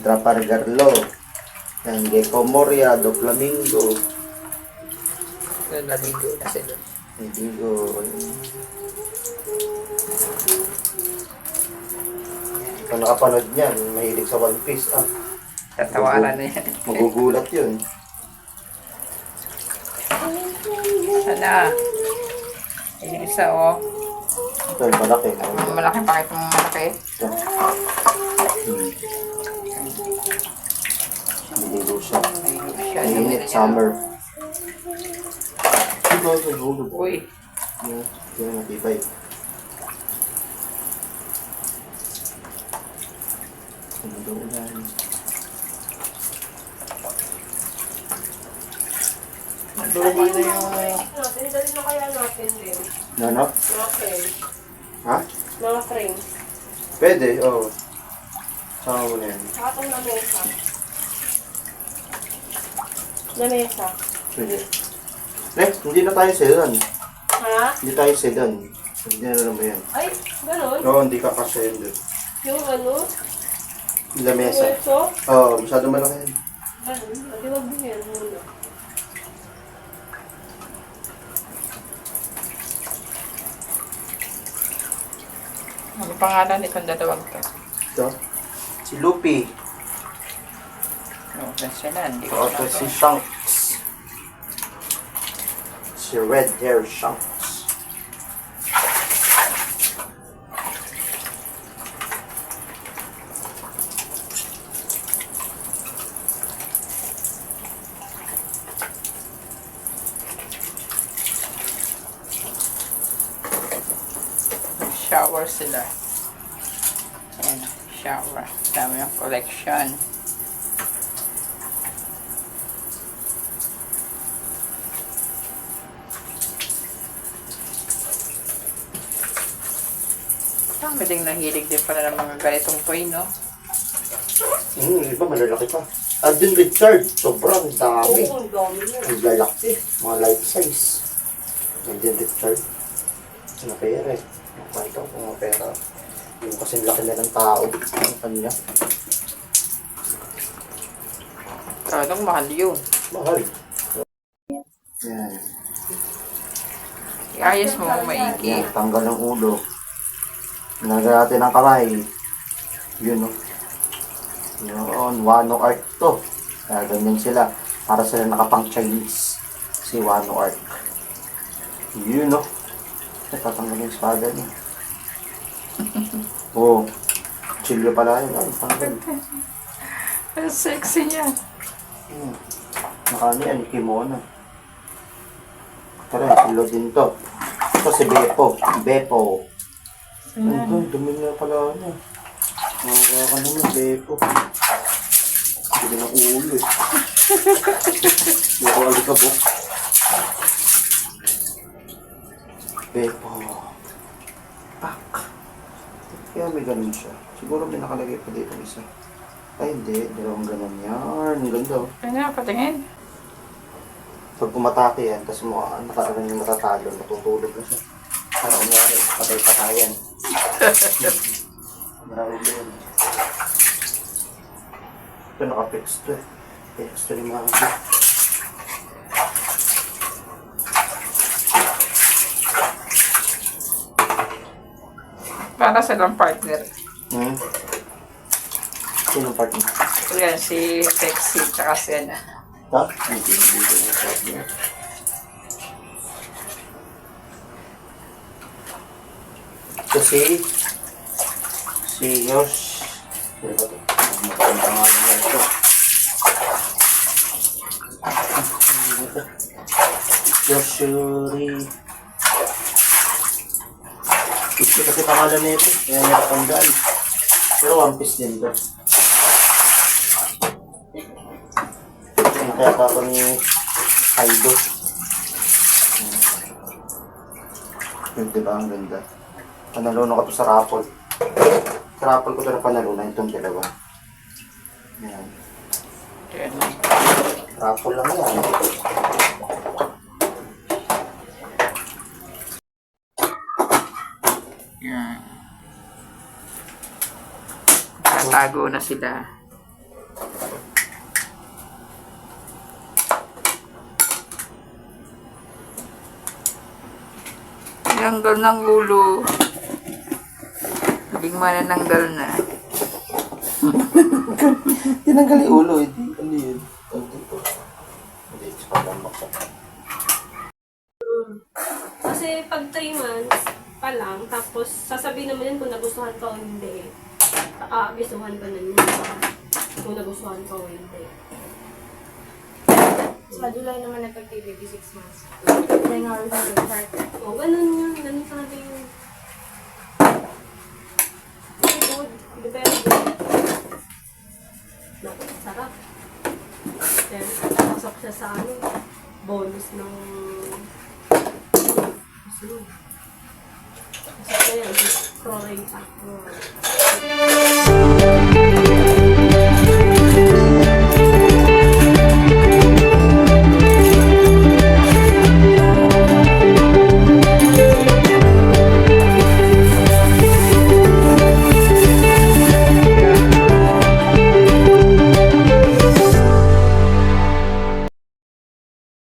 Trapargarlo. Yan, Gecko Moria, Do Flamingo. Naligo na sila. Indigo. Kung nakapanood niyan, mahilig sa One Piece. Tatawaran na yan. Magugulat yun. Sana. Yung isa, oh. Ito, malaki. Malaki, bakit mong malaki? Ito. Naligo siya. Naligo siya. Mainit, summer. Ito, ito, hulog. Uy. Ito, matibay. Ulan. Luma na yung... Dali na kaya natin din. Ano? Mga frames. Ha? Mga frames. Pwede, oo. Sama mo na yan. Saka itong lamesa. Lamesa. Pwede. Next, hindi na tayo sedan. Ha? Hindi tayo sedan. Hindi na naman yan. Ay, ganun. Oo, hindi ka kasya yun doon. Yung ano? Lamesa. Puwerso. Oo, masyado malaki yan. Ganun. Adi wag din yan muna. Ano pangalan itong dalawang to? Ito. Si Luffy. No, kasi na. Hindi ko Ito si Shanks. Si Red Hair Shanks. shower sila. Ayan, shower. Dami yung collection. Dami ding nahilig din pala ng mga ganitong toy, no? Iba malalaki pa. Alden Richard, sobrang dami. Oo, ang dami na. Ang lalaki. Mga life size. Alden Richard. Mga pera eh. Makita ko mga pera. Yung kasing laki na ng tao. Ang kanya. Talagang mahal yun. Mahal. Yan. Iayos mo maigi. Yan, tanggal ng ulo. Nilagay natin ang kamay. Yun o. Yun, Wano Art to. Kaya ganyan sila. Para sila nakapang Chinese. Si Wano Art. Yun o. Tatanggal yung espada niya. Oo. Chilyo pala yun. Ay, tanggal. Ang sexy niya. Nakano yan, kimono. Tara, chilyo din to. Ito si Beppo. Beppo. Ito, dumi na pala niya. Mga ka naman, Beppo. Hindi ng ulo eh. Beppo alikabok. Beppo. Pak. Kaya may ganun siya. Siguro may nakalagay pa dito isa. Ay hindi, dalawang ganun yan. Ang ganda oh. Ano nga, patingin. Pag pumatake yan, tapos nakarating yung matatalo, matutulog na siya. Parang nangyari, patay-patayan. Marami ba yun? Ito naka-fix to eh. Fix to rin mga ito. Para silang partner. Sino partner? Yan, si Sexy, tsaka si Ana. Ha? Hindi na partner. Ito si Yosh. Ano ba ito? Ang pangalan niya ito. Yoshuri. Ito kasi pangalan niya ito. Kaya nakatanggal. Pero One Piece din ito. Yung kaya ako ni Kaido. Yun, diba? Ang ganda. Panalunan ko ito sa raffle. Sa raffle ko ito na panalunan itong dalawa. Yan. Yan. Raffle lang yan. Yan. Tatago na sila. Tinanggal ng ulo. Hindi manananggal na. Tinanggal yung ulo, hindi. Ano yun? Dito. Hindi, tsaka lang bakit. Kasi pag 3 months pa lang, tapos sasabihin naman yun kung nagustuhan ka o hindi. Gustuhan ka na yun. Kung nagustuhan ka o hindi. Sa July naman nagpag-baby 6 months. Then nga rin sa start. O, ganun yun. Ganun talaga yun. Very good. Very good. Naku, sarap. Then, pasok siya sa bonus ng Pasok na yan. Crawling pa.